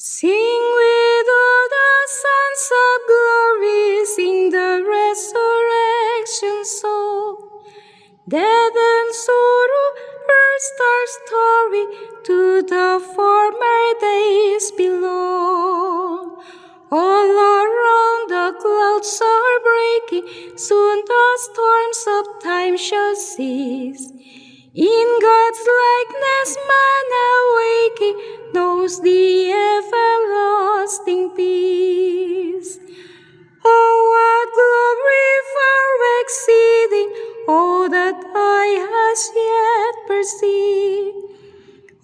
Sing with all the sons of glory, sing the resurrection song. Death and sorrow first our story to the former days belong. All around the clouds are breaking, soon the storms of time shall cease. In God's likeness man awaking knows the everlasting peace. Oh, what glory far exceeding all that eye has yet perceived.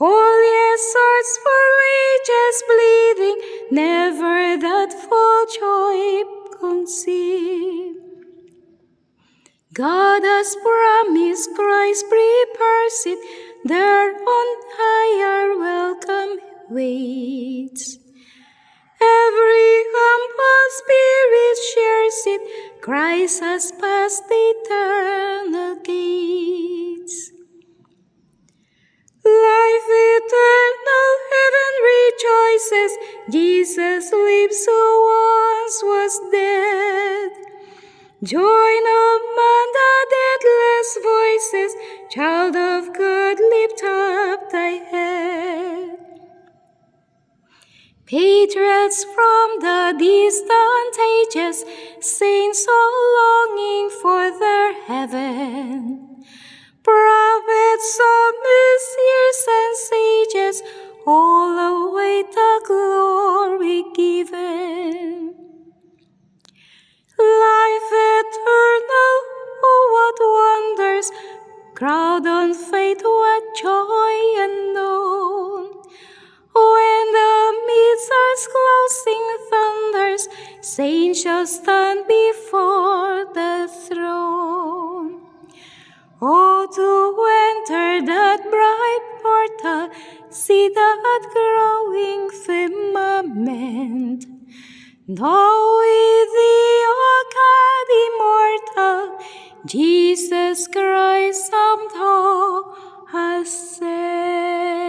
All yes hearts for ages bleeding, never that full joy conceived. God has promised Christ prepares it, there on higher welcome waits. Every humble spirit shares it, Christ has passed the eternal gates. Life eternal, heaven rejoices, Jesus lives who once was dead. Join among the deathless voices, child of God, lift up thy head. Patriots from the distant ages, saints all longing for their heaven. Prophets of messiahs and sages, all await the glory given. Life eternal, oh what wonders, crowd on faith, what joy unknown. When the midst closing thunders, saints shall stand before the throne. Oh, to enter that bright portal, see that growing firmament. Though with thee, O God immortal, Jesus Christ somehow has said.